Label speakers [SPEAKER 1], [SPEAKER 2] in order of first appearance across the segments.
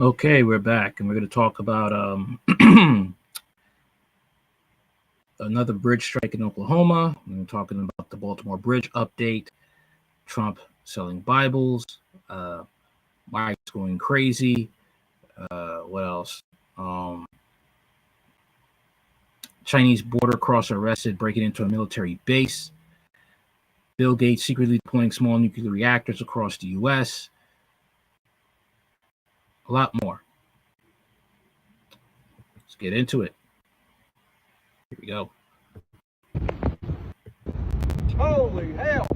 [SPEAKER 1] Okay, we're back, and we're going to talk about another bridge strike in Oklahoma. We're talking about the Baltimore Bridge update, Trump selling Bibles, Mike's going crazy. What else? Chinese border crosser arrested breaking into a military base. Bill Gates secretly deploying small nuclear reactors across the U.S. A lot more. Let's get into it. Here we go.
[SPEAKER 2] Holy hell!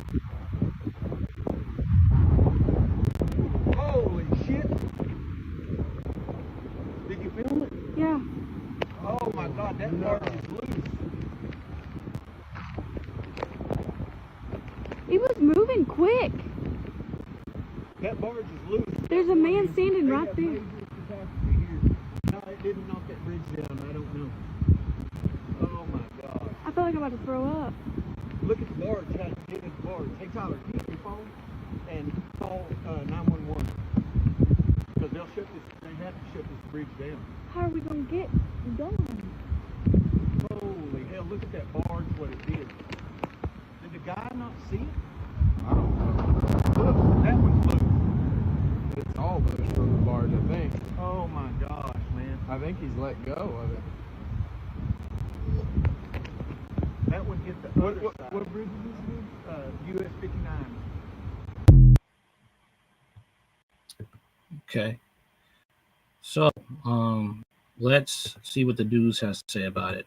[SPEAKER 2] Holy shit! Did you film it?
[SPEAKER 3] Yeah.
[SPEAKER 2] Oh my god, that barge is loose.
[SPEAKER 3] It was moving quick.
[SPEAKER 2] That barge is loose.
[SPEAKER 3] There's a man standing right there.
[SPEAKER 2] No, it didn't knock that bridge down. I don't know. Oh my god.
[SPEAKER 3] I feel like I'm about to throw up.
[SPEAKER 2] Look at the barge. How to get in the barge. Hey Tyler, get your phone and call 911. Because they'll shut this. They have to shut this bridge down.
[SPEAKER 3] How are we gonna get done?
[SPEAKER 2] Holy hell! Look at that barge. What it did. Did the guy not see it?
[SPEAKER 4] I don't know.
[SPEAKER 2] Look, that one's loose.
[SPEAKER 4] It's all loose from the barge, I think.
[SPEAKER 2] Oh my gosh, man.
[SPEAKER 4] I think he's let go of it.
[SPEAKER 2] That one hit the other side. What bridge is this? US 59.
[SPEAKER 1] Okay. So, let's see what the news has to say about it.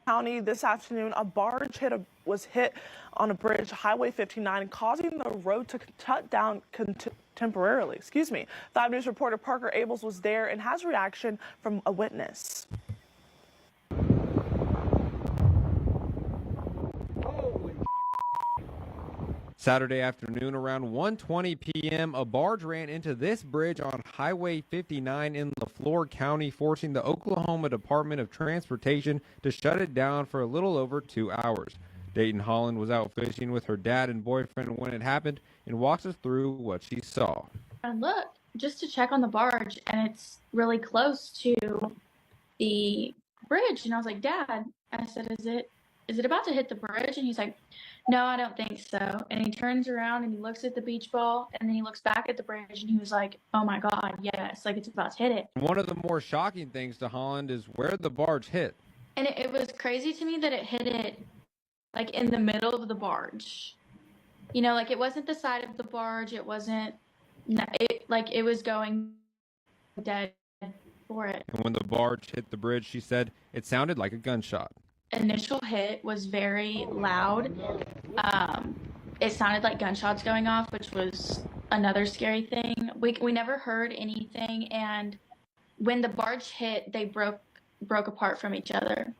[SPEAKER 5] County this afternoon, a barge was hit on a bridge, Highway 59, causing the road to shut down temporarily. 5 News reporter Parker Abels was there and has a reaction from a witness.
[SPEAKER 6] Saturday afternoon around 1:20 p.m., a barge ran into this bridge on Highway 59 in LaFleur County, forcing the Oklahoma Department of Transportation to shut it down for a little over 2 hours. Dayton Holland was out fishing with her dad and boyfriend when it happened and walks us through what she saw.
[SPEAKER 7] I looked just to check on the barge, and it's really close to the bridge. And I was like, Dad, I said, is it about to hit the bridge? And he's like, no, I don't think so. And he turns around and he looks at the beach ball, and then he looks back at the bridge, and he was like, oh my God, yes, like it's about to hit it.
[SPEAKER 6] One of the more shocking things to Holland is where the barge hit.
[SPEAKER 7] And it was crazy to me that it hit it like in the middle of the barge. You know, like it wasn't the side of the barge. It wasn't, it was going dead for it.
[SPEAKER 6] And when the barge hit the bridge, she said it sounded like a gunshot.
[SPEAKER 7] Initial hit was very loud. It sounded like gunshots going off, which was another scary thing. We never heard anything, and when the barge hit, they broke apart from each other.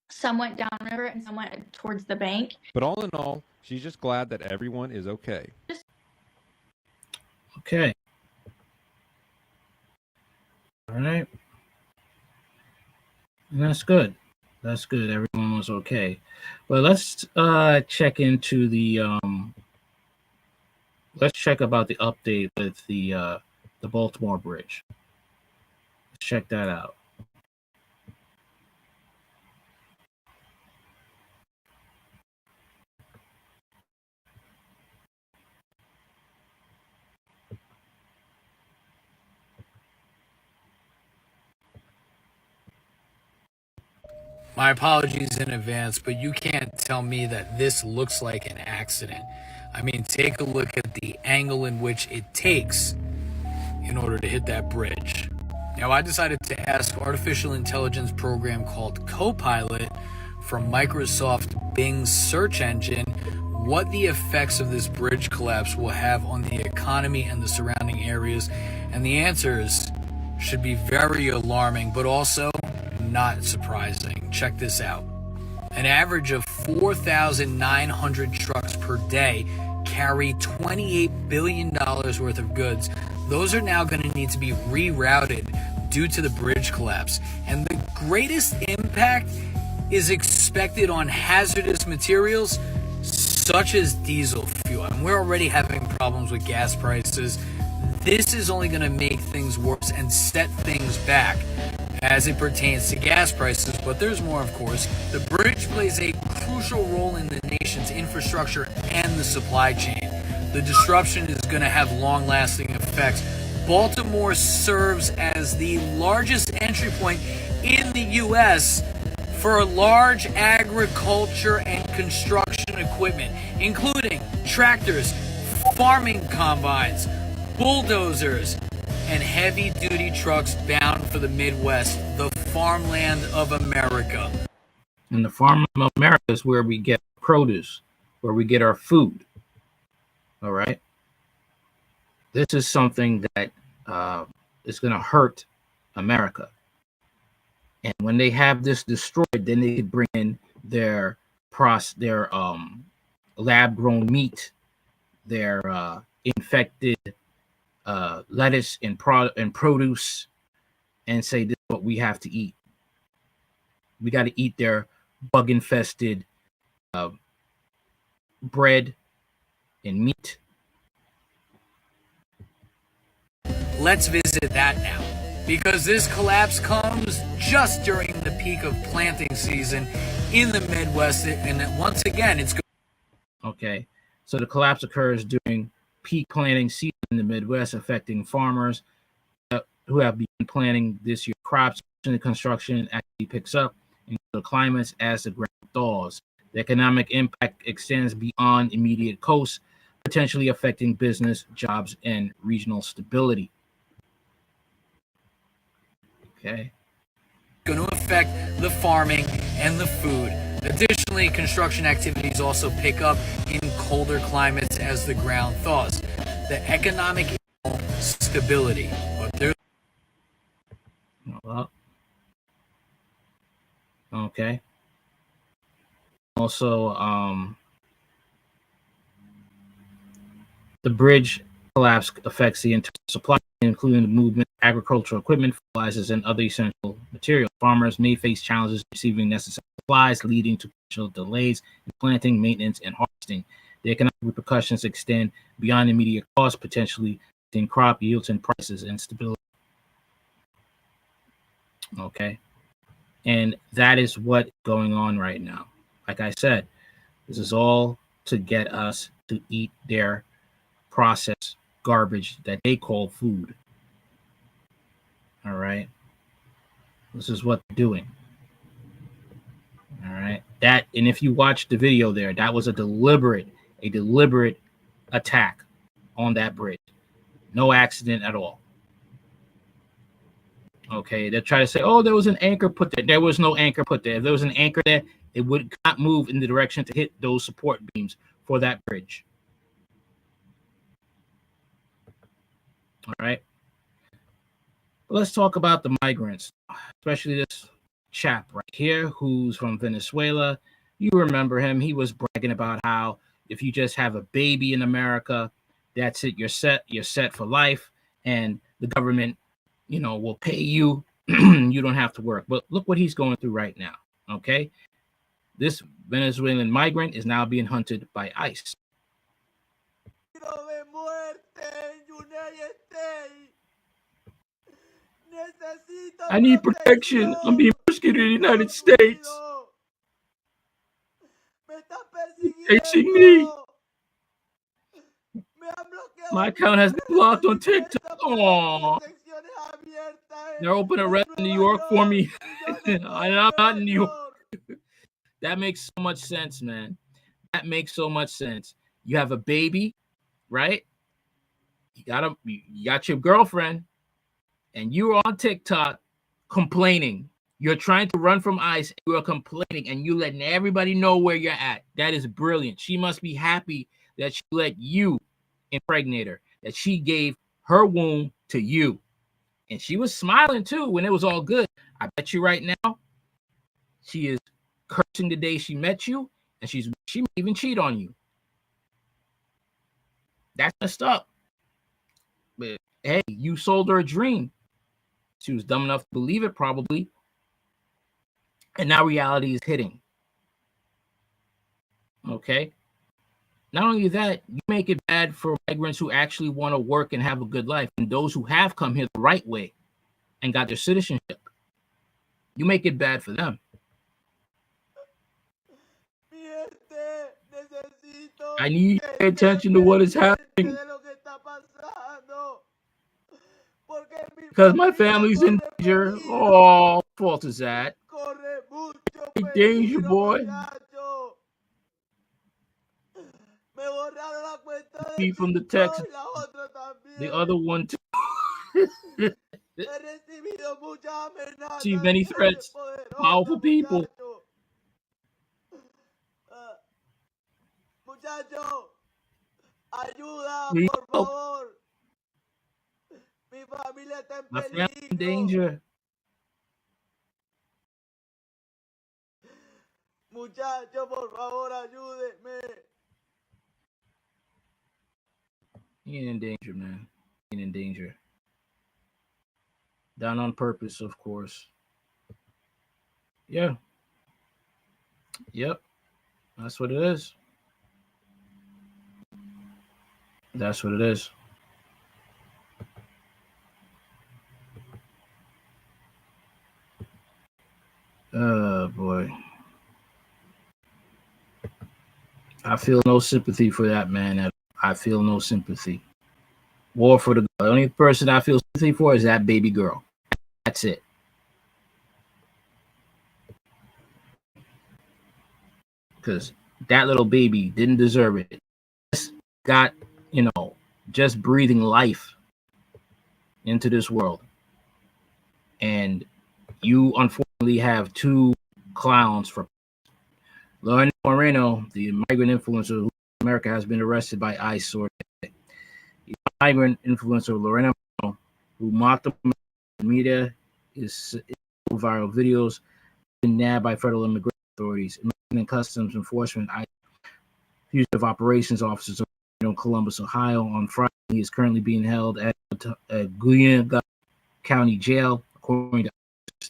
[SPEAKER 7] Some went downriver and some went towards the bank.
[SPEAKER 6] But all in all, she's just glad that everyone is okay.
[SPEAKER 1] Okay. All right. And that's good. That's good. Everyone was okay. Well, let's check into the let's check about the update with the Baltimore Bridge. Let's check that out.
[SPEAKER 8] My apologies in advance, but you can't tell me that this looks like an accident. I mean, take a look at the angle in which it takes in order to hit that bridge. Now, I decided to ask artificial intelligence program called Copilot from Microsoft Bing's search engine what the effects of this bridge collapse will have on the economy and the surrounding areas. And the answers should be very alarming, but also not surprising. Check this out. An average of 4,900 trucks per day carry $28 billion worth of goods. Those are now going to need to be rerouted due to the bridge collapse. And the greatest impact is expected on hazardous materials such as diesel fuel. And we're already having problems with gas prices. This is only going to make things worse and set things back as it pertains to gas prices, but there's more, of course. The bridge plays a crucial role in the nation's infrastructure and the supply chain. The disruption is going to have long-lasting effects. Baltimore serves as the largest entry point in the U.S. for large agriculture and construction equipment, including tractors, farming combines, bulldozers, and heavy-duty trucks bound for the Midwest, the farmland of America.
[SPEAKER 1] And the farmland of America is where we get produce, where we get our food. All right? This is something that is going to hurt America. And when they have this destroyed, then they bring in their lab-grown meat, their infected lettuce and produce, and say this is what we have to eat. We got to eat their bug-infested bread and meat.
[SPEAKER 8] Let's visit that now, because this collapse comes just during the peak of planting season in the Midwest, and once again, it's
[SPEAKER 1] okay. So the collapse occurs during peak planting season in the Midwest, affecting farmers who have been planting this year crops. The construction actually picks up in the climates as the ground thaws. The economic impact extends beyond immediate coasts, potentially affecting business, jobs, and regional stability. Okay.
[SPEAKER 8] Going to affect the farming and the food. Additionally, construction activities also pick up in colder climates as the ground thaws. The economic stability. But there's
[SPEAKER 1] okay. Also, the bridge collapse affects the entire supply chain, including the movement of agricultural equipment, fertilizers, and other essential materials. Farmers may face challenges receiving necessary supplies, leading to potential delays in planting, maintenance, and harvesting. The economic repercussions extend beyond immediate costs, potentially in crop yields and prices and stability. Okay. And that is what's going on right now. Like I said, this is all to get us to eat their processed garbage that they call food. All right. This is what they're doing. All right. That, and if you watch the video there, that was a deliberate attack on that bridge. No accident at all. Okay, they try to say, oh, there was an anchor put there. There was no anchor put there. If there was an anchor there, it would not move in the direction to hit those support beams for that bridge. All right. Let's talk about the migrants, especially this chap right here who's from Venezuela. You remember him. He was bragging about how if you just have a baby in America, that's it. You're set for life, and the government, will pay you. You don't have to work. But look what he's going through right now. Okay. This Venezuelan migrant is now being hunted by ICE. I need protection. I'm being persecuted in the United States. Chasing me. My account has been blocked on TikTok. Aww. They're open a rep in New York for me. And I'm not in New York. That makes so much sense, man. That makes so much sense. You have a baby, right? You got your girlfriend, and you're on TikTok complaining. You're trying to run from ICE. You are complaining, and you letting everybody know where you're at. That is brilliant. She must be happy that she let you impregnate her, that she gave her womb to you. And she was smiling too when it was all good. I bet you right now, she is cursing the day she met you, and she may even cheat on you. That's messed up. But hey, you sold her a dream. She was dumb enough to believe it, probably. And now reality is hitting. Okay? Not only that, you make it bad for migrants who actually want to work and have a good life, and those who have come here the right way and got their citizenship. You make it bad for them. I need you to pay attention to what is happening. Because my family's in danger. Oh, fault is that? In danger, boy. Me from the text. The other one too. See many threats. Powerful people. Please help. My family's in danger.
[SPEAKER 2] Muchacho, por favor, ayúdeme.
[SPEAKER 1] He ain't in danger, man. He ain't in danger. Done on purpose, of course. Yeah. Yep. That's what it is. That's what it is. Oh, boy. I feel no sympathy for that man. I feel no sympathy. War for the only person I feel sympathy for is that baby girl. That's it. Because that little baby didn't deserve it. Just got, just breathing life into this world. And you unfortunately have two clowns for Lorena Moreno, the migrant influencer who in America has been arrested by ICE. The migrant influencer Lorena Moreno, who mocked the media, is viral videos, been nabbed by federal immigration authorities. Immigration and Customs Enforcement fugitive operations officers in Columbus, Ohio. On Friday, he is currently being held at Guyan County Jail. According to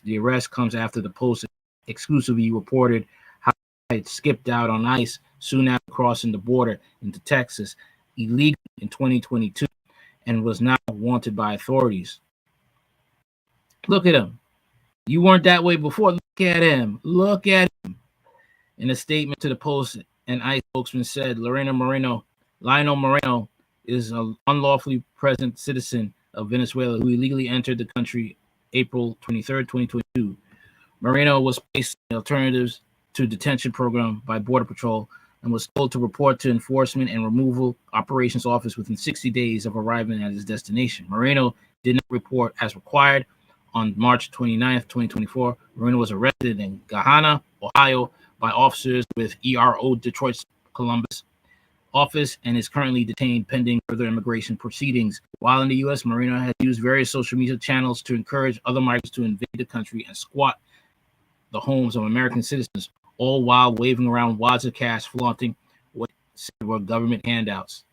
[SPEAKER 1] the arrest comes after the Post exclusively reported how it skipped out on ICE soon after crossing the border into Texas illegally in 2022 and was not wanted by authorities. Look at him. You weren't that way before. Look at him. Look at him. In a statement to the Post, an ICE spokesman said Lionel Moreno is an unlawfully present citizen of Venezuela who illegally entered the country April 23rd, 2022. Moreno was placed in alternatives to detention program by Border Patrol and was told to report to Enforcement and Removal Operations Office within 60 days of arriving at his destination. Moreno did not report as required. On March 29th, 2024, Moreno was arrested in Gahanna, Ohio, by officers with ERO Detroit Columbus office and is currently detained pending further immigration proceedings. While in the U.S., Moreno has used various social media channels to encourage other migrants to invade the country and squat the homes of American citizens, all while waving around wads of cash, flaunting what were government handouts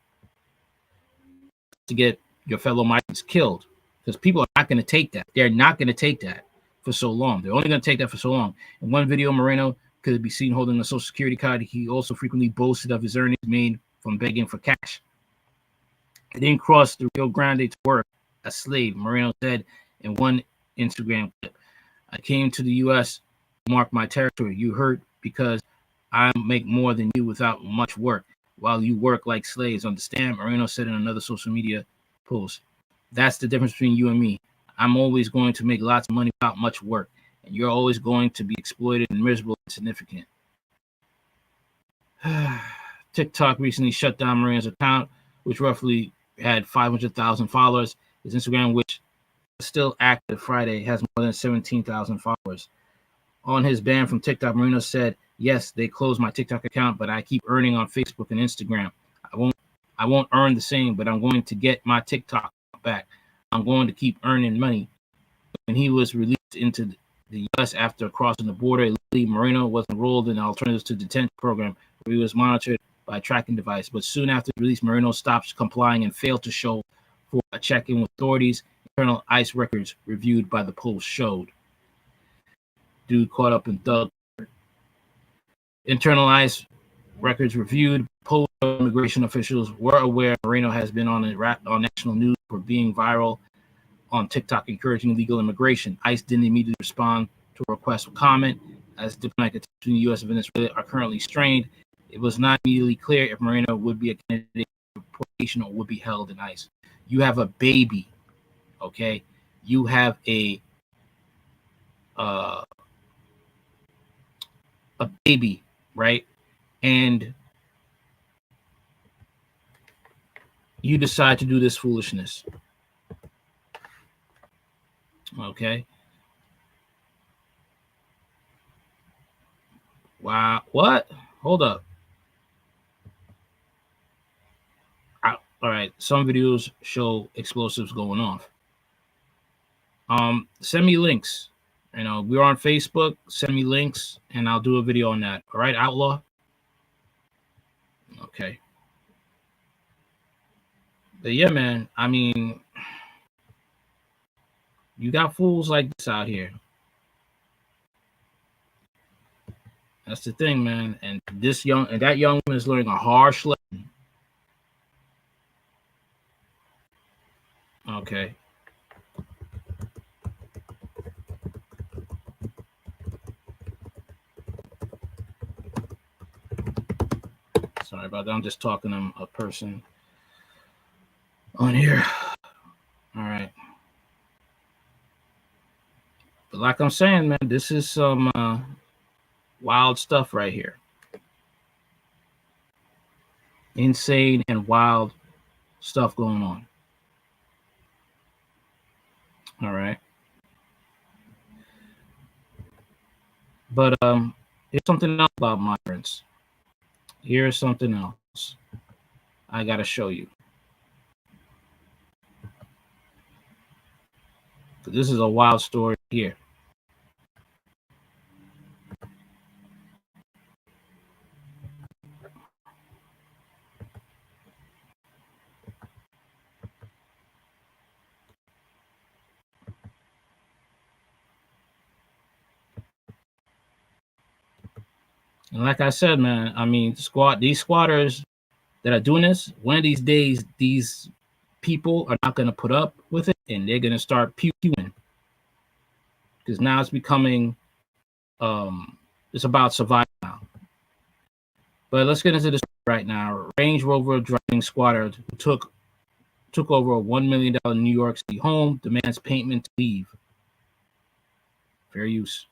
[SPEAKER 1] to get your fellow migrants killed. Because people are not going to take that. They're not going to take that for so long. They're only going to take that for so long. In one video, Moreno could be seen holding a Social Security card. He also frequently boasted of his earnings made from begging for cash. He didn't cross the Rio Grande to work a slave, Moreno said in one Instagram clip. I came to the U.S. to mark my territory. You hurt because I make more than you without much work, while you work like slaves. Understand? Moreno said in another social media post. That's the difference between you and me. I'm always going to make lots of money without much work, and you're always going to be exploited and miserable and insignificant. TikTok recently shut down Moreno's account, which roughly had 500,000 followers. His Instagram, which is still active Friday, has more than 17,000 followers. On his ban from TikTok, Moreno said, yes, they closed my TikTok account, but I keep earning on Facebook and Instagram. I won't earn the same, but I'm going to get my TikTok back. I'm going to keep earning money. When he was released into the U.S. after crossing the border, Moreno was enrolled in the Alternatives to Detention program, where he was monitored by a tracking device. But soon after the release, Moreno stopped complying and failed to show for a check-in with authorities. Internal ICE records reviewed by the Post showed. Dude caught up in thug. Internal ICE records reviewed. Post immigration officials were aware Moreno has been on national news for being viral on TikTok encouraging illegal immigration. ICE didn't immediately respond to a request for comment, as diplomatic attachments between the U.S. and Venezuela are currently strained. It was not immediately clear if Moreno would be a candidate for deportation or would be held in ICE. You have a baby, okay? You have a baby, right? And you decide to do this foolishness. Okay. Wow. What? Hold up. All right. Some videos show explosives going off. Send me links. You know, we're on Facebook. Send me links and I'll do a video on that. All right, Outlaw? Okay. But yeah, man, I mean, you got fools like this out here. That's the thing, man. And that young woman is learning a harsh lesson. Okay. Sorry about that. I'm just talking to a person on here. All right. But like I'm saying, man, this is some wild stuff right here. Insane and wild stuff going on. All right. But here's something else about migrants. Here's something else I got to show you. This is a wild story here. And like I said, man, I mean, these squatters that are doing this, one of these days, these people are not going to put up with it, and they're going to start pewing. Because now it's becoming, it's about survival now. But let's get into this right now. Range Rover driving squatter who took over a $1 million New York City home demands payment to leave. Fair use.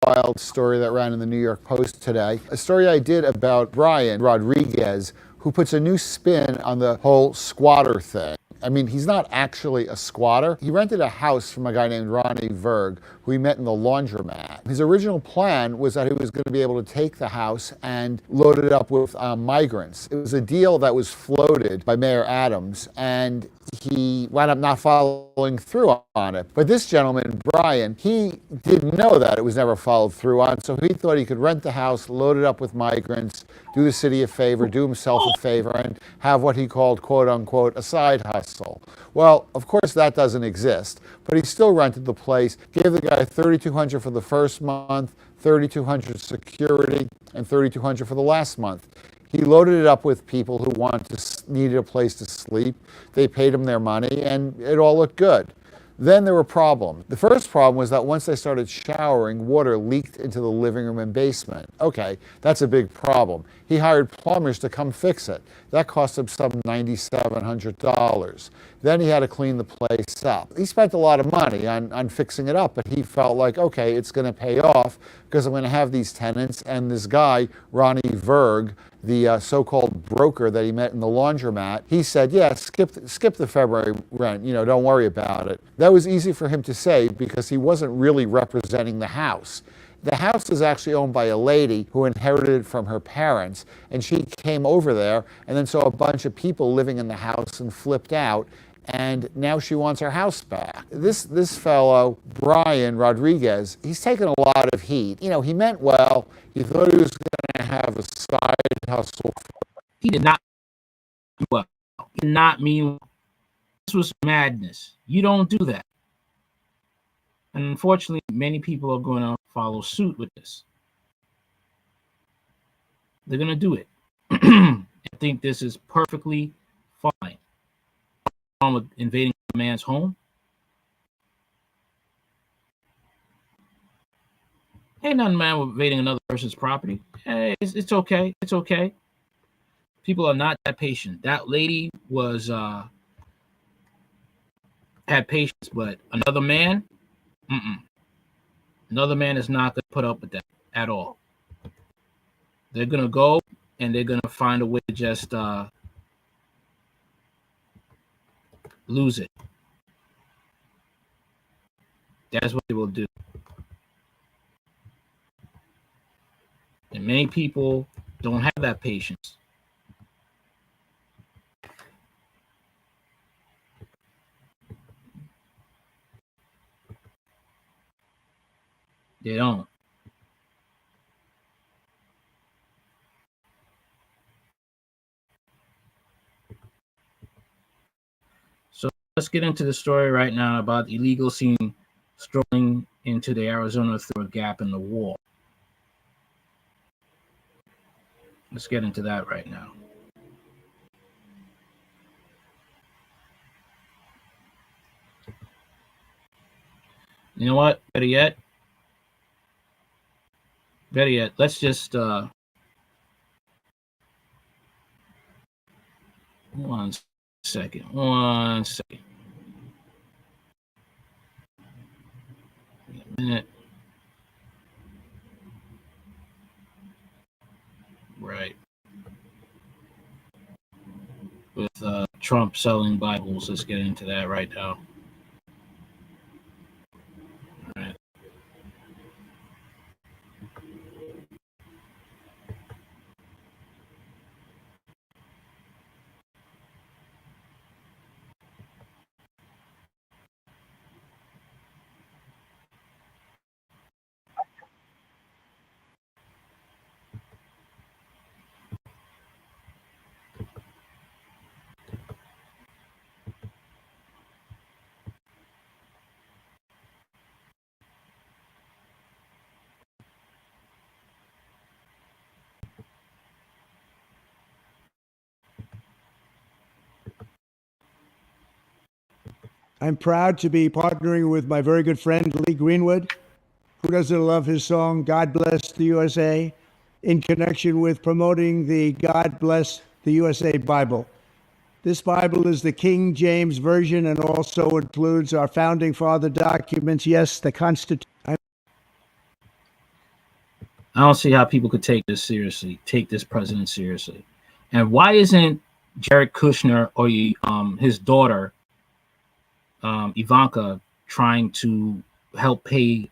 [SPEAKER 9] Wild story that ran in the New York Post today. A story I did about Brian Rodriguez, who puts a new spin on the whole squatter thing. I mean, he's not actually a squatter. He rented a house from a guy named Ronnie Verg, who he met in the laundromat. His original plan was that he was going to be able to take the house and load it up with migrants. It was a deal that was floated by Mayor Adams, and he wound up not following through on it. But this gentleman, Brian, he didn't know that it was never followed through on, so he thought he could rent the house, load it up with migrants, do the city a favor, do himself a favor, and have what he called, quote unquote, a side hustle. Well, of course that doesn't exist, but he still rented the place, gave the guy $3,200 for the first month, $3,200 security, and $3,200 for the last month. He loaded it up with people who needed a place to sleep. They paid him their money, and it all looked good. Then there were problems. The first problem was that once they started showering, water leaked into the living room and basement. Okay, that's a big problem. He hired plumbers to come fix it. That cost him some $9,700. Then he had to clean the place up. He spent a lot of money on fixing it up, but he felt like, okay, it's going to pay off because I'm going to have these tenants, and this guy, Ronnie Verg, the so-called broker that he met in the laundromat, he said, yeah, skip the February rent, don't worry about it. That was easy for him to say because he wasn't really representing the house. The house is actually owned by a lady who inherited it from her parents, and she came over there and then saw a bunch of people living in the house and flipped out and now she wants her house back. This fellow, Brian Rodriguez, he's taken a lot of heat. You know, he meant well. He thought he was going to have a side hustle.
[SPEAKER 1] He did not mean well. He did not mean well. This was madness. You don't do that. And unfortunately, many people are going to follow suit with this. They're going to do it. I think this is perfectly fine. Wrong with invading a man's home? Ain't nothing wrong with invading another person's property. Hey, it's okay. It's okay. People are not that patient. That lady was had patience, but another man, another man is not going to put up with that at all. They're going to go and they're going to find a way to just lose it. That's what they will do. And many people don't have that patience. They don't. So let's get into the story right now about illegal seen strolling into the Arizona through a gap in the wall. Let's get into that right now. You know what? Better yet, let's just one second. A minute. Right. With Trump selling Bibles, let's get into that right now. All right.
[SPEAKER 10] I'm proud to be partnering with my very good friend Lee Greenwood, who doesn't love his song God Bless the USA, in connection with promoting the God Bless the USA Bible. This Bible is the King James Version and also includes our founding father documents. Yes, the Constitution.
[SPEAKER 1] I don't see how people could take this seriously, take this president seriously. And why isn't Jared Kushner or his daughter, Ivanka, trying to help pay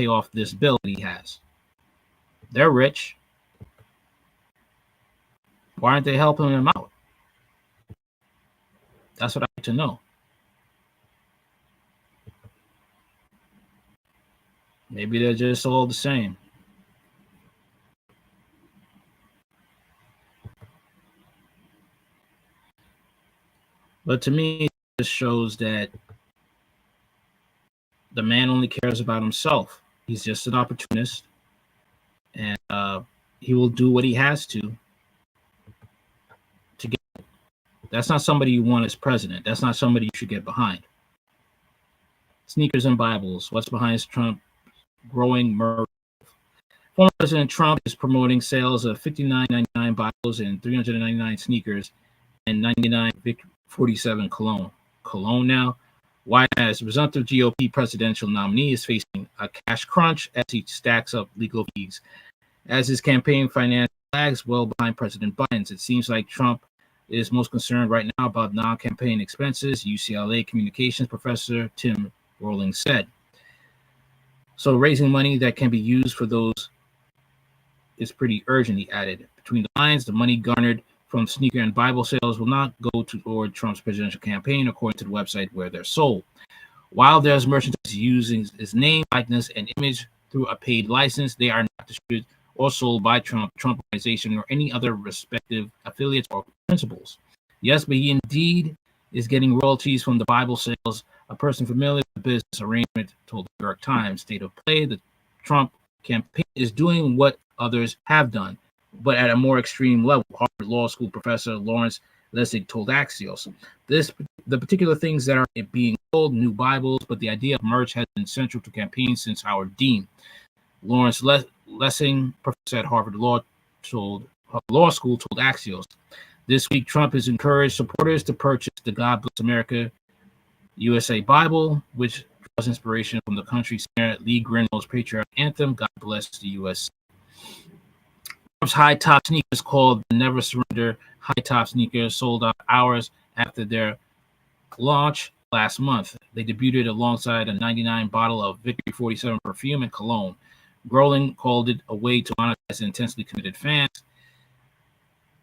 [SPEAKER 1] off this bill he has? They're rich. Why aren't they helping him out? That's what I like to know. Maybe they're just all the same. But to me, this shows that the man only cares about himself. He's just an opportunist, and he will do what he has to get. That's not somebody you want as president. That's not somebody you should get behind. Sneakers and Bibles. What's behind Trump growing murder? Former President Trump is promoting sales of $59.99 Bibles and $399 sneakers and $99.47 cologne. Cologne now. Why, as presumptive GOP presidential nominee, is facing a cash crunch as he stacks up legal fees. As his campaign finance lags well behind President Biden's, it seems like Trump is most concerned right now about non-campaign expenses, UCLA communications professor Tim Rowling said. So raising money that can be used for those is pretty urgent, he added. Between the lines, the money garnered from sneaker and Bible sales will not go toward Trump's presidential campaign, according to the website where they're sold. While there's merchandise using his name, likeness, and image through a paid license, they are not distributed or sold by Trump Organization, or any other respective affiliates or principals. Yes, but he indeed is getting royalties from the Bible sales. A person familiar with the business arrangement told the New York Times. State of play: the Trump campaign is doing what others have done, but at a more extreme level. Harvard Law School professor Lawrence Lessig told Axios. The particular things that are being sold, new Bibles, but the idea of merch has been central to campaigns since Howard Dean. Lawrence Lessig, professor at Harvard Law School, told Axios. This week, Trump has encouraged supporters to purchase the God Bless America USA Bible, which draws inspiration from the country's singer Lee Grenell's patriotic anthem, God Bless the USA. Trump's high-top sneakers, called the Never Surrender high-top sneakers, sold out hours after their launch last month. They debuted alongside a 99 bottle of Victory 47 perfume and cologne. Groening called it a way to monetize intensely committed fans.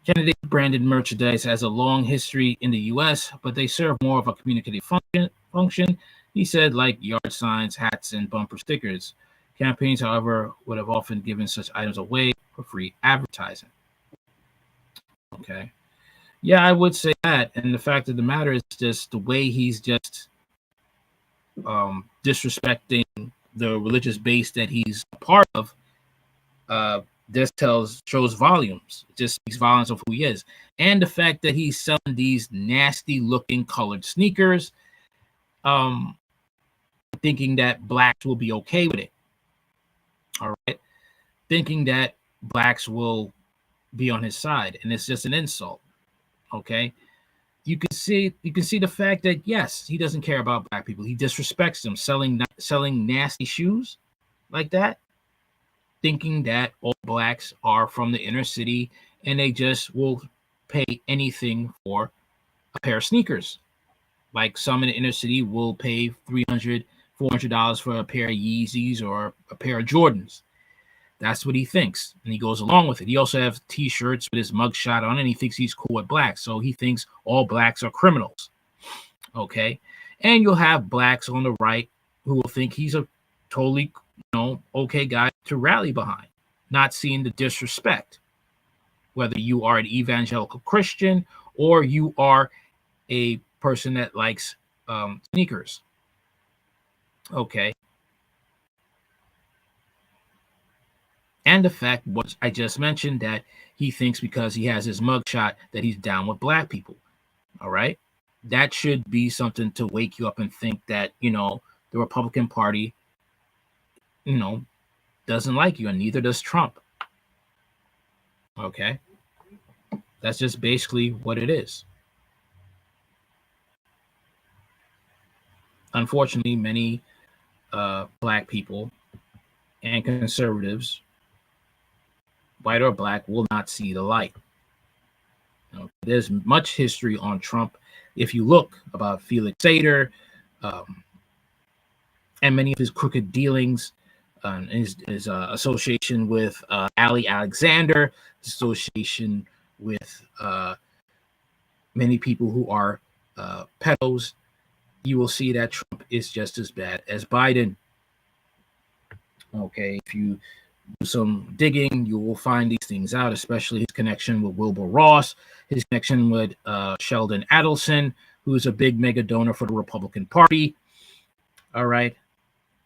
[SPEAKER 1] Kennedy branded merchandise has a long history in the U.S., but they serve more of a communicative function, he said, like yard signs, hats, and bumper stickers. Campaigns, however, would have often given such items away for free advertising. Okay. Yeah, I would say that. And the fact of the matter is just the way he's just disrespecting the religious base that he's a part of. This shows volumes. It just speaks volumes of who he is. And the fact that he's selling these nasty looking colored sneakers, thinking that blacks will be okay with it. All right. Thinking that blacks will be on his side. And it's just an insult. Okay. You can see the fact that, yes, he doesn't care about black people. He disrespects them, selling nasty shoes like that, thinking that all blacks are from the inner city and they just will pay anything for a pair of sneakers. Like some in the inner city will pay $300, $400 for a pair of Yeezys or a pair of Jordans. That's what he thinks, and he goes along with it. He also has T-shirts with his mugshot on, and he thinks he's cool with blacks. So he thinks all blacks are criminals. Okay, and you'll have blacks on the right who will think he's a totally, okay guy to rally behind, not seeing the disrespect. Whether you are an evangelical Christian or you are a person that likes sneakers. Okay. And the fact, what I just mentioned, that he thinks because he has his mugshot that he's down with black people. All right. That should be something to wake you up and think that, the Republican Party, doesn't like you, and neither does Trump. Okay. That's just basically what it is. Unfortunately, many black people and conservatives, white or black, will not see the light. There's much history on Trump. If you look about Felix Sater and many of his crooked dealings, his association with Ali Alexander, association with many people who are pedos, you will see that Trump is just as bad as Biden. Okay, if you do some digging, you will find these things out, especially his connection with Wilbur Ross, his connection with Sheldon Adelson, who is a big mega donor for the Republican Party. All right,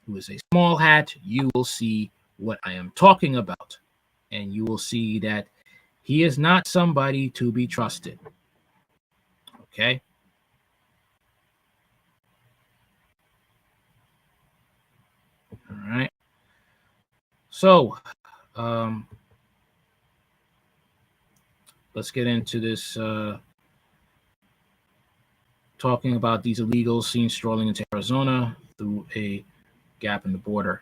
[SPEAKER 1] who is a small hat. You will see what I am talking about, and you will see that he is not somebody to be trusted. Okay. All right. So, let's get into this, talking about these illegals seen strolling into Arizona through a gap in the border.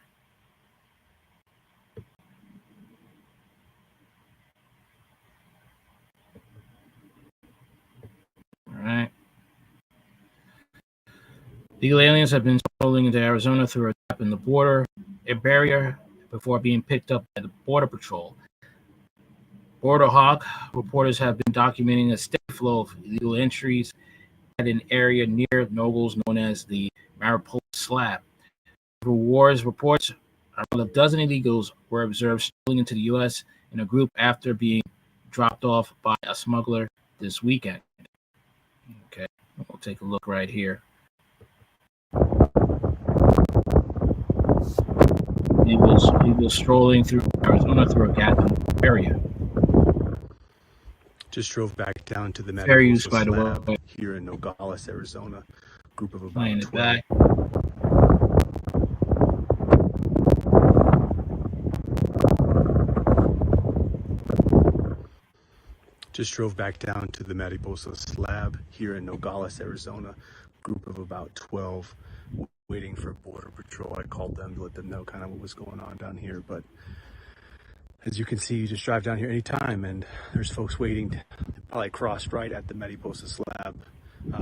[SPEAKER 1] All right. Illegal aliens have been strolling into Arizona through a gap in the border, a barrier, before being picked up by the Border Patrol. Border Hawk reporters have been documenting a steady flow of illegal entries at an area near Nobles known as the Mariposa Slab. Wars reports around a dozen illegals were observed strolling into the U.S. in a group after being dropped off by a smuggler this weekend. Okay, we'll take a look right here. He was strolling through Arizona through a Gatlin area.
[SPEAKER 11] Just drove back down to the
[SPEAKER 1] Fair use,
[SPEAKER 11] Mariposa
[SPEAKER 1] by the
[SPEAKER 11] Slab
[SPEAKER 1] way.
[SPEAKER 11] here in Nogales, Arizona. Group of about
[SPEAKER 1] Playing it
[SPEAKER 11] 12.
[SPEAKER 1] back.
[SPEAKER 11] Just drove back down to the Mariposa Slab here in Nogales, Arizona. Group of about 12 waiting for Border Patrol. I called them to let them know kind of what was going on down here. But as you can see, you just drive down here anytime and there's folks waiting to probably crossed right at the Mariposa Slab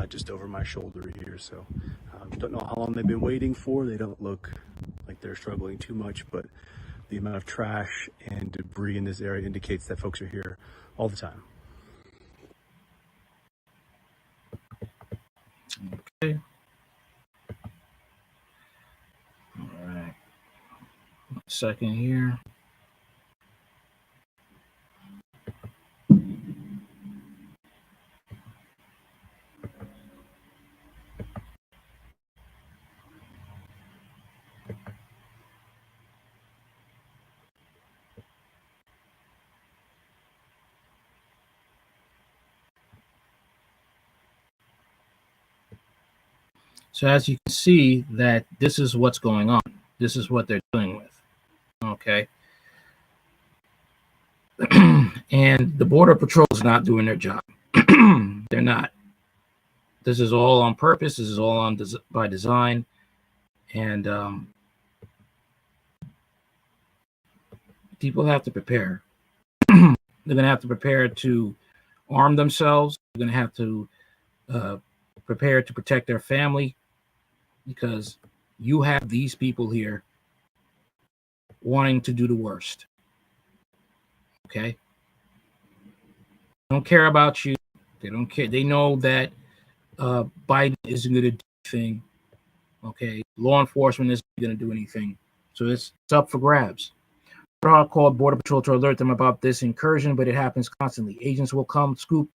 [SPEAKER 11] just over my shoulder here. So don't know how long they've been waiting for. They don't look like they're struggling too much, but the amount of trash and debris in this area indicates that folks are here all the time.
[SPEAKER 1] Okay. All right. 1 second here. So as you can see that this is what's going on. This is what they're dealing with. Okay. And the Border Patrol is not doing their job. They're not. This is all on purpose. This is all on by design. And people have to prepare. They're going to have to prepare to arm themselves. They're going to have to prepare to protect their family, because you have these people here wanting to do the worst. Okay? They don't care about you. They don't care. They know that Biden isn't going to do anything. Okay? Law enforcement isn't going to do anything. So it's up for grabs. Hawk called Border Patrol to alert them about this incursion, but it happens constantly. Agents will come scoop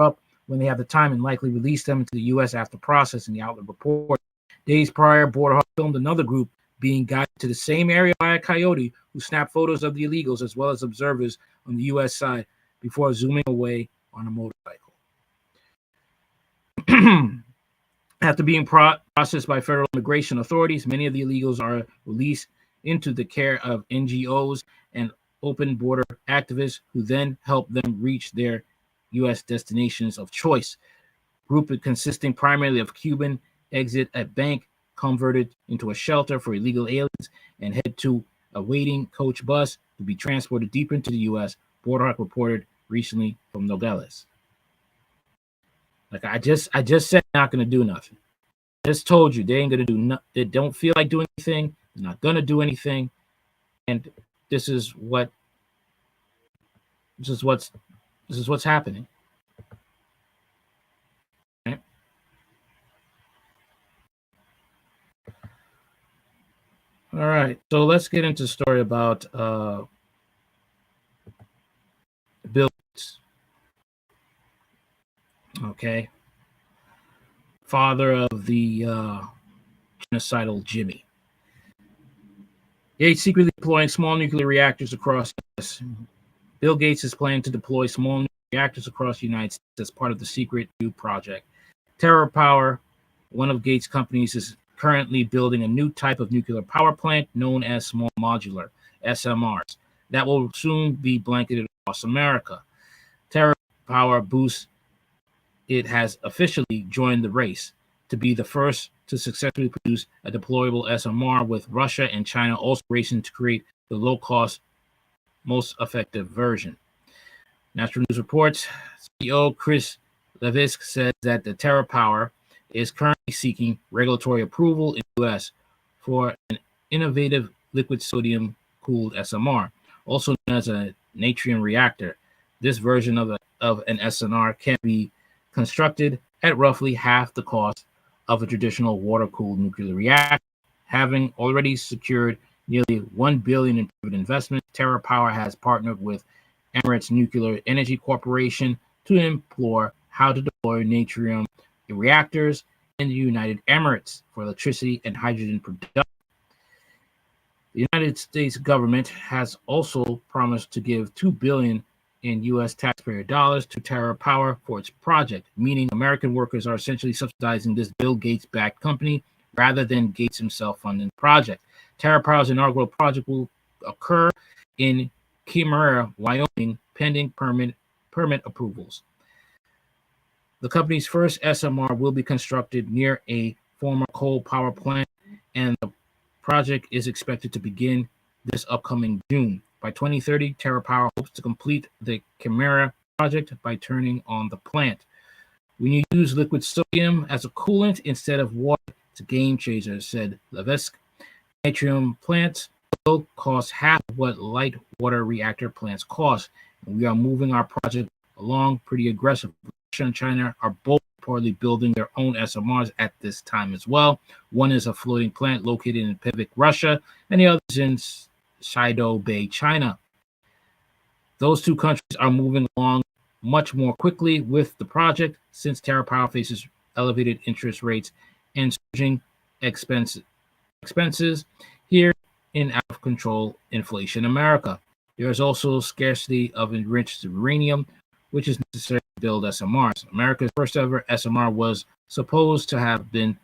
[SPEAKER 1] up when they have the time and likely release them into the U.S. after processing, the outlet report. Days prior, Border Hawk filmed another group being guided to the same area by a coyote who snapped photos of the illegals as well as observers on the U.S. side before zooming away on a motorcycle. After being processed by federal immigration authorities, many of the illegals are released into the care of NGOs and open border activists who then help them reach their U.S. destinations of choice. Group consisting primarily of Cuban exit a bank converted into a shelter for illegal aliens and head to a waiting coach bus to be transported deeper into the U.S., Border Hawk reported recently from Nogales. Like I just said, not going to do nothing. Just told you they ain't going to do they don't feel like doing anything. They're not going to do anything. And this is what's happening. Right? All right. So let's get into the story about Bill Gates. Okay. Father of the genocidal Jimmy. Gates secretly deploying small nuclear reactors across the US. Bill Gates is planning to deploy small nuclear reactors across the United States as part of the secret new project. TerraPower, one of Gates' companies, is currently building a new type of nuclear power plant known as small modular SMRs that will soon be blanketed across America. TerraPower boasts it has officially joined the race to be the first to successfully produce a deployable SMR, with Russia and China also racing to create the low-cost, most effective version. National News reports CEO Chris Levisk said that the TerraPower is currently seeking regulatory approval in the U.S. for an innovative liquid sodium-cooled SMR, also known as a natrium reactor, This version of an SNR can be constructed at roughly half the cost of a traditional water-cooled nuclear reactor. Having already secured nearly $1 billion in private investment, TerraPower has partnered with Emirates Nuclear Energy Corporation to explore how to deploy natrium reactors in the United Emirates for electricity and hydrogen production. The United States government has also promised to give $2 billion in U.S. taxpayer dollars to TerraPower for its project, meaning American workers are essentially subsidizing this Bill Gates-backed company rather than Gates himself funding the project. TerraPower's inaugural project will occur in Chimera, Wyoming, pending permit approvals. The company's first SMR will be constructed near a former coal power plant, and the project is expected to begin this upcoming June. By 2030, TerraPower hopes to complete the Chimera project by turning on the plant. When you use liquid sodium as a coolant instead of water, it's a game changer, said Levesque. Natrium plants will cost half of what light water reactor plants cost, and we are moving our project along pretty aggressively. Russia and China are both reportedly building their own SMRs at this time as well. One is a floating plant located in Pivik, Russia, and the other is in Shido Bay, China. Those two countries are moving along much more quickly with the project since TerraPower faces elevated interest rates and surging expenses here in out of control inflation America. There is also scarcity of enriched uranium, which is necessary to build SMRs. America's first ever SMR was supposed to have been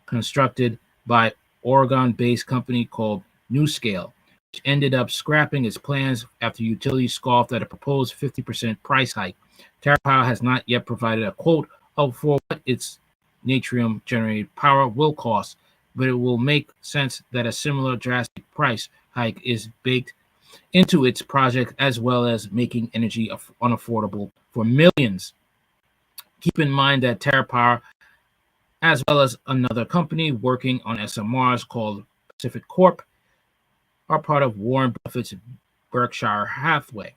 [SPEAKER 1] constructed by Oregon-based company called NuScale, which ended up scrapping its plans after utilities scoffed at a proposed 50% price hike. TerraPower has not yet provided a quote for what its natrium-generated power will cost, but it will make sense that a similar drastic price hike is baked into its project, as well as making energy unaffordable for millions. Keep in mind that TerraPower, as well as another company working on SMRs called Pacific Corp, are part of Warren Buffett's Berkshire Hathaway.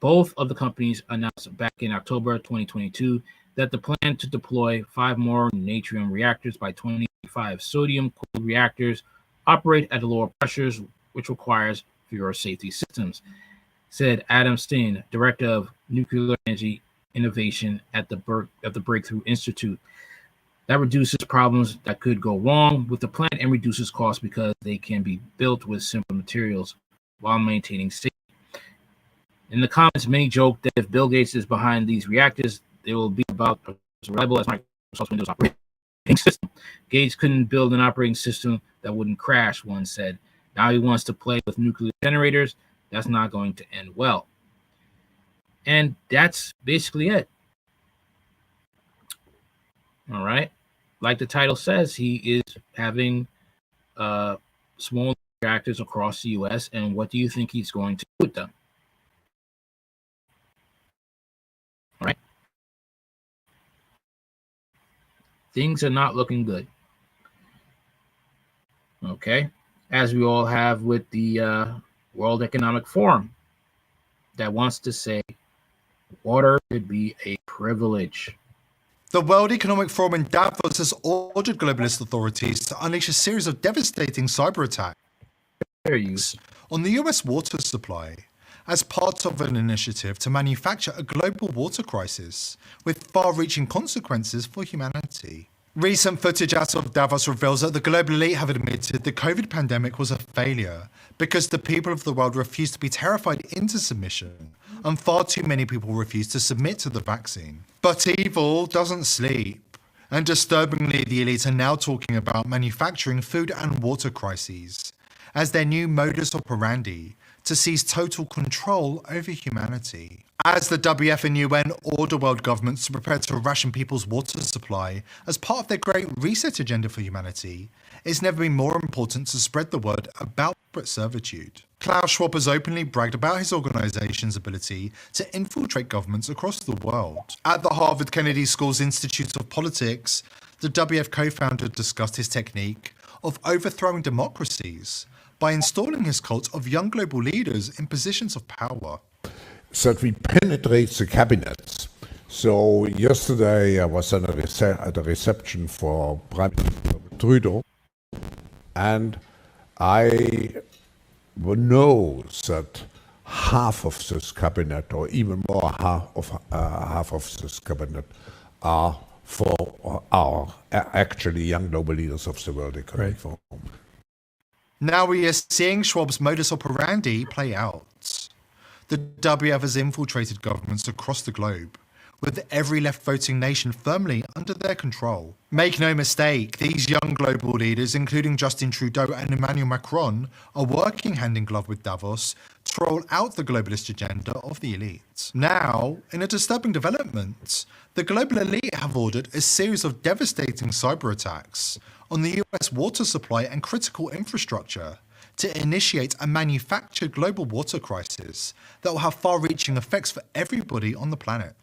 [SPEAKER 1] Both of the companies announced back in October 2022 that the plan to deploy 5 more natrium reactors by 2025. Sodium-cooled reactors operate at lower pressures, which requires fewer safety systems, said Adam Steen, director of nuclear energy innovation at the Breakthrough Institute. That reduces problems that could go wrong with the plant and reduces costs because they can be built with simple materials while maintaining safety. In the comments, many joke that if Bill Gates is behind these reactors, they will be about as reliable as Microsoft's Windows operating system. Gates couldn't build an operating system that wouldn't crash, one said. Now he wants to play with nuclear generators. That's not going to end well. And that's basically it. All right. Like the title says, he is having small reactors across the U.S. And what do you think he's going to do with them? All right. Things are not looking good. Okay. As we all have with the World Economic Forum that wants to say water should be a privilege.
[SPEAKER 12] The World Economic Forum in Davos has ordered globalist authorities to unleash a series of devastating cyber attacks on the US water supply as part of an initiative to manufacture a global water crisis with far-reaching consequences for humanity. Recent footage out of Davos reveals that the global elite have admitted the COVID pandemic was a failure because the people of the world refused to be terrified into submission, and far too many people refused to submit to the vaccine. But evil doesn't sleep, and disturbingly the elites are now talking about manufacturing food and water crises as their new modus operandi to seize total control over humanity. As the WF and UN order world governments to prepare to ration people's water supply as part of their Great Reset agenda for humanity, it's never been more important to spread the word about servitude. Klaus Schwab has openly bragged about his organization's ability to infiltrate governments across the world. At the Harvard Kennedy School's Institute of Politics, the WF co-founder discussed his technique of overthrowing democracies by installing his cult of young global leaders in positions of power.
[SPEAKER 13] that we penetrate the cabinets. So yesterday I was at a reception for Prime Minister Trudeau, and I know that half of this cabinet, or even more, half of this cabinet, are for our actually young global leaders of the World Economic Forum.
[SPEAKER 12] Now we are seeing Schwab's modus operandi play out. The WF has infiltrated governments across the globe, with every left-voting nation firmly under their control. Make no mistake, these young global leaders, including Justin Trudeau and Emmanuel Macron, are working hand-in-glove with Davos to roll out the globalist agenda of the elite. Now, in a disturbing development, the global elite have ordered a series of devastating cyber attacks on the US water supply and critical infrastructure to initiate a manufactured global water crisis that will have far-reaching effects for everybody on the planet.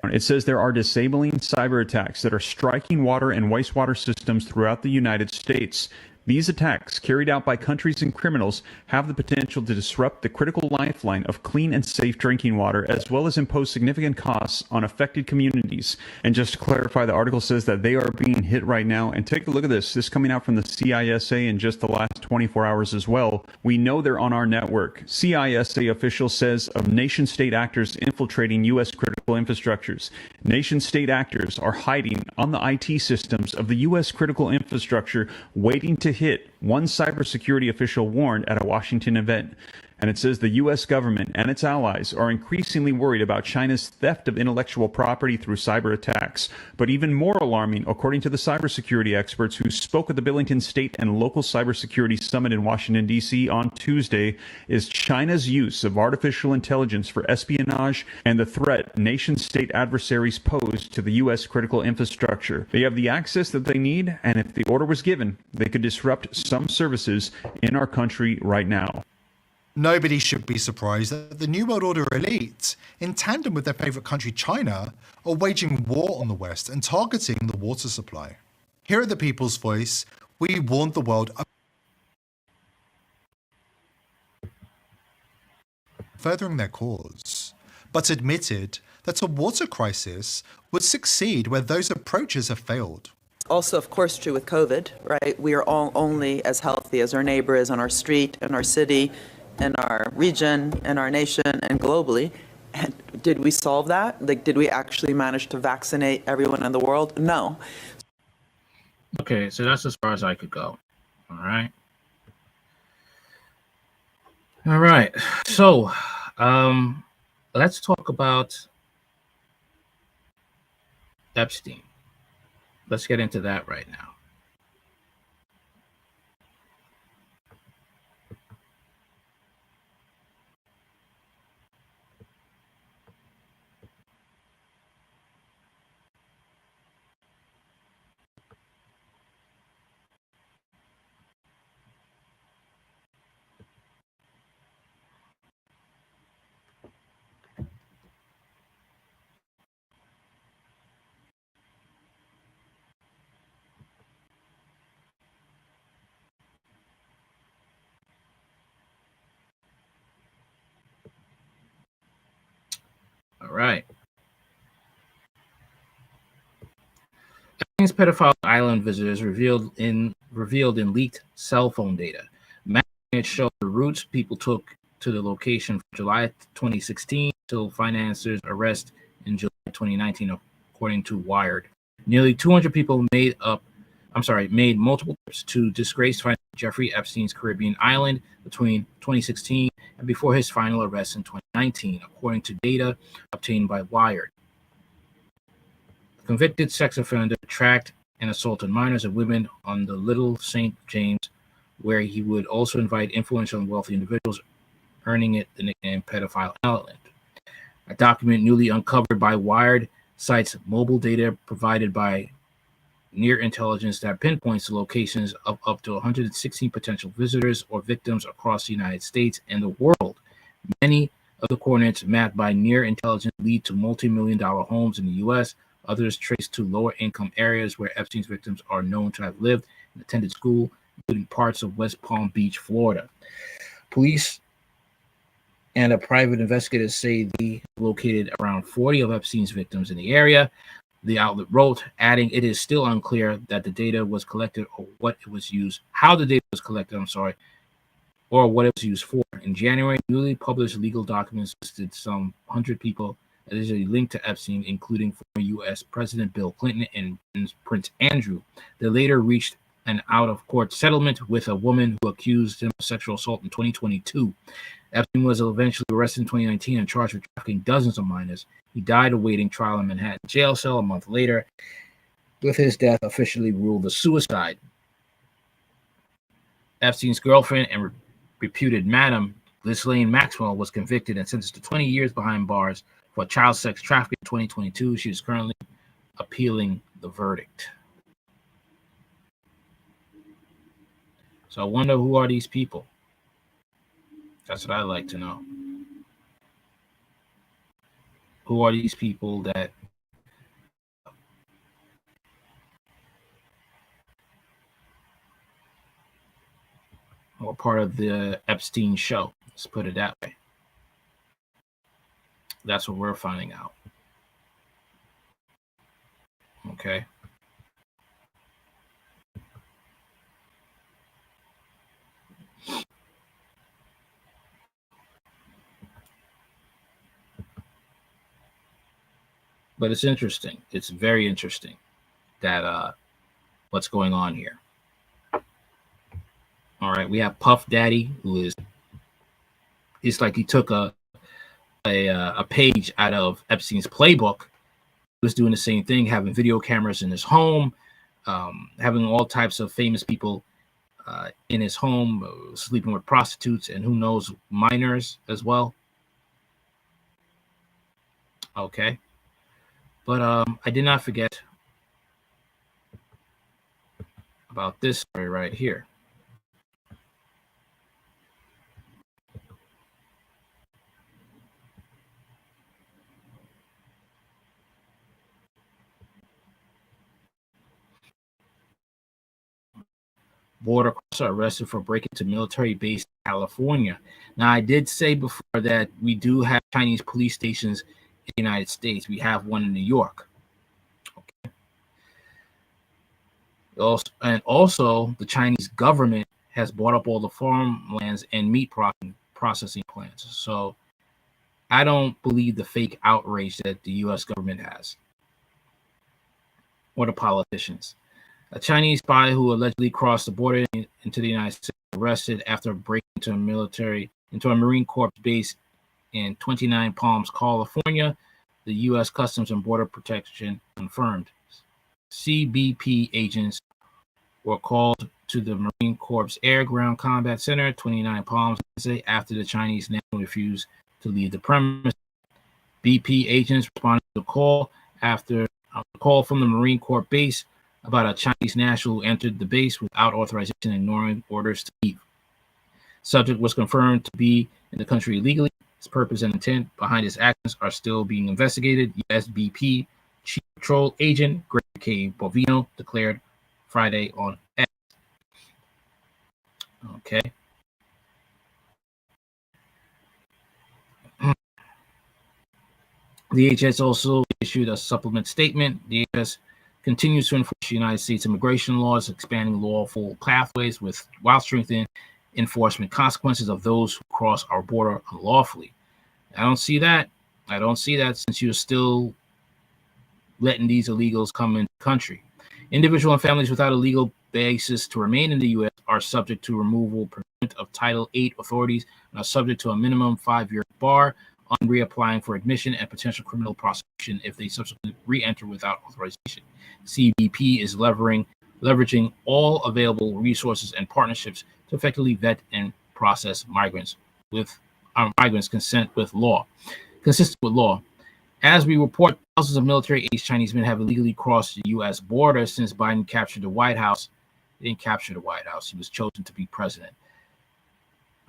[SPEAKER 14] It says there are disabling cyber attacks that are striking water and wastewater systems throughout the United States. These attacks, carried out by countries and criminals, have the potential to disrupt the critical lifeline of clean and safe drinking water, as well as impose significant costs on affected communities. And just to clarify, the article says that they are being hit right now. And take a look at this. This coming out from the CISA in just the last 24 hours as well. We know they're on our network. CISA official says of nation-state actors infiltrating U.S. critical infrastructures. Nation-state actors are hiding on the IT systems of the U.S. critical infrastructure, waiting to hit, one cybersecurity official warned at a Washington event. And it says the U.S. government and its allies are increasingly worried about China's theft of intellectual property through cyber attacks. But even more alarming, according to the cybersecurity experts who spoke at the Billington State and Local Cybersecurity Summit in Washington, D.C. on Tuesday, is China's use of artificial intelligence for espionage and the threat nation-state adversaries pose to the U.S. critical infrastructure. They have the access that they need, and if the order was given, they could disrupt some services in our country right now.
[SPEAKER 12] Nobody should be surprised that the New World Order elite, in tandem with their favourite country China, are waging war on the West and targeting the water supply. Here at the People's Voice, we warned the world of furthering their cause, but admitted that a water crisis would succeed where those approaches have failed.
[SPEAKER 15] Also, of course, true with COVID, right? We are all only as healthy as our neighbor is on our street, in our city, in our region, in our nation, and globally. And did we solve that? Like, did we actually manage to vaccinate everyone in the world? No.
[SPEAKER 1] Okay, so that's as far as I could go. All right. All right. So, let's talk about Epstein. Let's get into that right now. All right. Epstein's pedophile island visitors revealed in leaked cell phone data. Mapping showed the routes people took to the location from July 2016 till financiers' arrest in July 2019, according to Wired. Nearly 200 people made multiple trips to disgraced financier Jeffrey Epstein's Caribbean island between 2016 and before his final arrest in 2019, according to data obtained by Wired. The convicted sex offender tracked and assaulted minors and women on the Little St. James, where he would also invite influential and wealthy individuals, earning it the nickname Pedophile Island. A document newly uncovered by Wired cites mobile data provided by Near Intelligence that pinpoints the locations of up to 116 potential visitors or victims across the United States and the world. Many of the coordinates mapped by Near Intelligence lead to multi-million-dollar homes in the U.S., others traced to lower-income areas where Epstein's victims are known to have lived and attended school, including parts of West Palm Beach, Florida. Police And private investigators say they located around 40 of Epstein's victims in the area. The outlet wrote, adding, it is still unclear that the data was collected or what it was used, how the data was collected, or what it was used for. In January, newly published legal documents listed some 100 people allegedly linked to Epstein, including former U.S. President Bill Clinton and Prince Andrew. They later reached an out-of-court settlement with a woman who accused him of sexual assault in 2022. Epstein was eventually arrested in 2019 and charged with trafficking dozens of minors. He died awaiting trial in Manhattan jail cell a month later, with his death officially ruled a suicide. Epstein's girlfriend and reputed madam, Ghislaine Maxwell, was convicted and sentenced to 20 years behind bars for child sex trafficking in 2022. She is currently appealing the verdict. So I wonder, who are these people? That's what I'd like to know. Who are these people that were part of the Epstein show? Let's put it that way. That's what we're finding out. Okay. But it's interesting. It's very interesting that what's going on here. All right, we have Puff Daddy, who is, it's like he took a page out of Epstein's playbook. He was doing the same thing, having video cameras in his home, having all types of famous people in his home, sleeping with prostitutes, and who knows, minors as well. Okay. But I did not forget about this story right here. Border crosser arrested for breaking into military base in California. Now, I did say before that we do have Chinese police stations in the United States. We have one in New York. Okay. Also, the Chinese government has bought up all the farmlands and meat processing plants. So I don't believe the fake outrage that the U.S. government has, or the politicians. A Chinese spy who allegedly crossed the border into the United States was arrested after breaking into a Marine Corps base in 29 Palms, California. The U.S. Customs and Border Protection confirmed. CBP agents were called to the Marine Corps Air Ground Combat Center, 29 Palms, after the Chinese national refused to leave the premise. BP agents responded to the call after a call from the Marine Corps base about a Chinese national who entered the base without authorization, ignoring orders to leave. Subject was confirmed to be in the country illegally. His purpose and intent behind his actions are still being investigated. USBP Chief Patrol Agent Greg K. Bovino declared Friday on X. Okay. The DHS also issued a supplement statement. The DHS continues to enforce United States immigration laws, expanding lawful pathways while strengthening enforcement consequences of those who cross our border unlawfully. I don't see that. I don't see that, since you're still letting these illegals come into the country. Individual and families without a legal basis to remain in the U.S. are subject to removal pursuant of Title VIII authorities and are subject to a minimum 5-year bar on reapplying for admission and potential criminal prosecution if they subsequently re-enter without authorization. CBP is leveraging all available resources and partnerships to effectively vet and process migrants consistent with law. As we report, thousands of military-aged Chinese men have illegally crossed the U.S. border since Biden captured the White House. He didn't capture the White House. He was chosen to be president.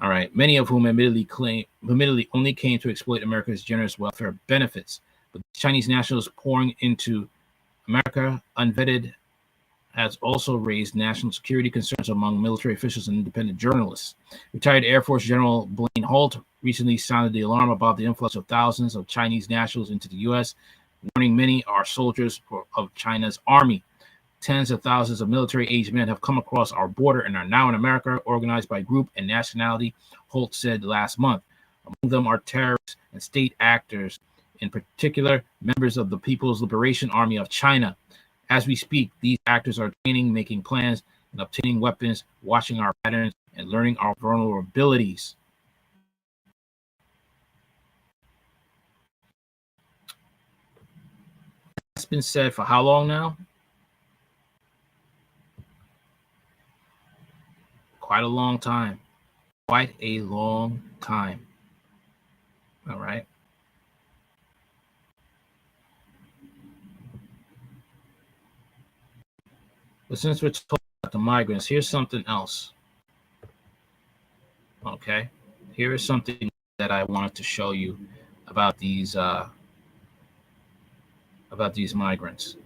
[SPEAKER 1] All right. Many of whom admittedly only came to exploit America's generous welfare benefits. But Chinese nationals pouring into America unvetted has also raised national security concerns among military officials and independent journalists. Retired Air Force General Blaine Holt recently sounded the alarm about the influx of thousands of Chinese nationals into the U.S., warning many are soldiers of China's army. Tens of thousands of military-aged men have come across our border and are now in America, organized by group and nationality, Holt said last month. Among them are terrorists and state actors, in particular, members of the People's Liberation Army of China. As we speak, these actors are training, making plans, and obtaining weapons, watching our patterns, and learning our vulnerabilities. That's been said for how long now? Quite a long time. Quite a long time. All right. But since we're talking about the migrants, here's something else. Okay. Here is something that I wanted to show you about these migrants.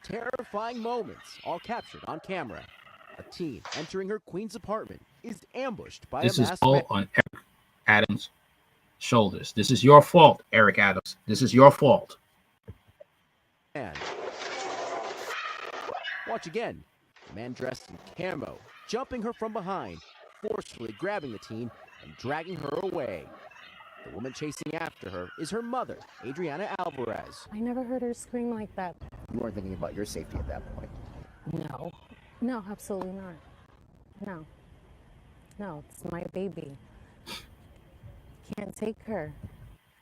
[SPEAKER 16] Terrifying moments, all captured on camera. A teen entering her queen's apartment is ambushed by
[SPEAKER 1] This
[SPEAKER 16] a
[SPEAKER 1] is
[SPEAKER 16] masked
[SPEAKER 1] all
[SPEAKER 16] man.
[SPEAKER 1] on Eric Adams' shoulders. This is your fault, Eric Adams. This is your fault.
[SPEAKER 16] Watch again. A man dressed in camo, jumping her from behind, forcefully grabbing the teen and dragging her away. The woman chasing after her is her mother, Adriana Alvarez.
[SPEAKER 17] I never heard her scream like that.
[SPEAKER 16] You weren't thinking about your safety at that point.
[SPEAKER 17] No. No, absolutely not. No. No, it's my baby. Can't take her.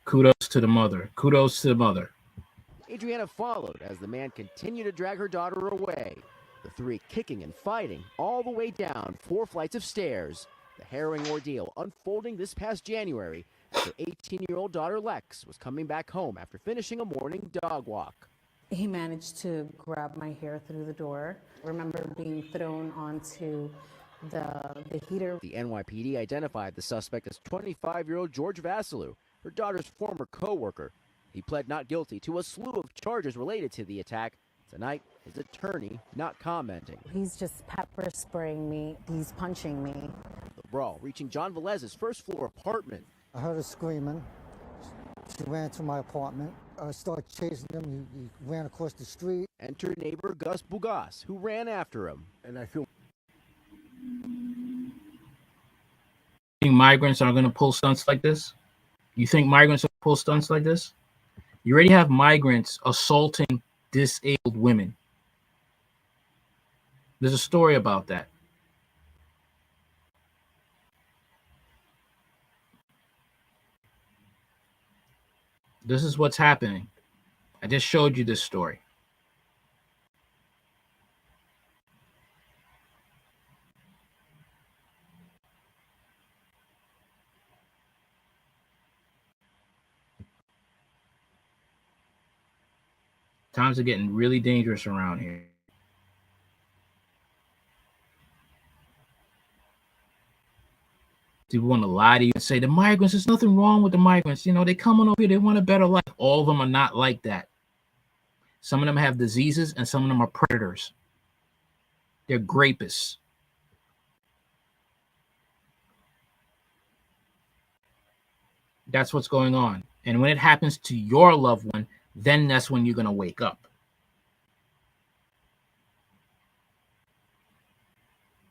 [SPEAKER 1] Kudos to the mother. Kudos to the mother.
[SPEAKER 16] Adriana followed as the man continued to drag her daughter away. The three kicking and fighting all the way down 4 flights of stairs. The harrowing ordeal unfolding this past January as their 18-year-old daughter Lex was coming back home after finishing a morning dog walk.
[SPEAKER 17] He managed to grab my hair through the door. I remember being thrown onto the heater.
[SPEAKER 16] The NYPD identified the suspect as 25-year-old George Vasilou, her daughter's former co-worker. He pled not guilty to a slew of charges related to the attack. Tonight, his attorney not commenting.
[SPEAKER 17] He's just pepper spraying me. He's punching me.
[SPEAKER 16] The brawl reaching John Velez's first-floor apartment.
[SPEAKER 18] I heard her screaming. She ran to my apartment. I started chasing him. He ran across the street.
[SPEAKER 16] Enter neighbor Gus Bugas, who ran after him.
[SPEAKER 18] And I feel
[SPEAKER 1] You think migrants are going to pull stunts like this? You think migrants will pull stunts like this? You already have migrants assaulting disabled women. There's a story about that. This is what's happening. I just showed you this story. Times are getting really dangerous around here. People want to lie to you and say the migrants, there's nothing wrong with the migrants. You know, they come on over here, they want a better life. All of them are not like that. Some of them have diseases and some of them are predators. They're grapists. That's what's going on. And when it happens to your loved one, then that's when you're going to wake up.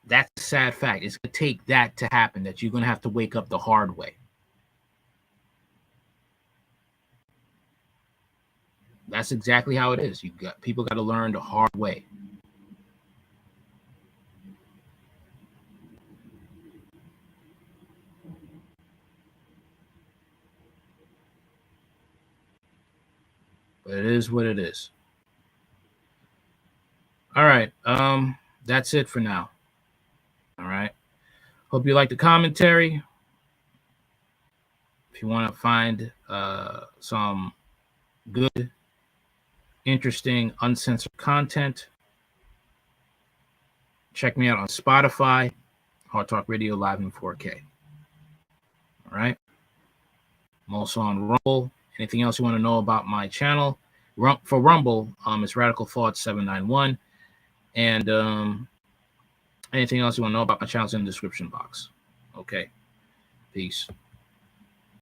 [SPEAKER 1] That's a sad fact. It's going to take that to happen, that you're going to have to wake up the hard way. That's exactly how it is. People got to learn the hard way. But it is what it is. All right. That's it for now. All right. Hope you like the commentary. If you want to find some good, interesting, uncensored content, check me out on Spotify, Hard Talk Radio Live in 4K. All right. I'm also on Rumble. Anything else you want to know about my channel? For Rumble, it's Radical Thoughts 791. And anything else you want to know about my channel's in the description box. Okay. Peace.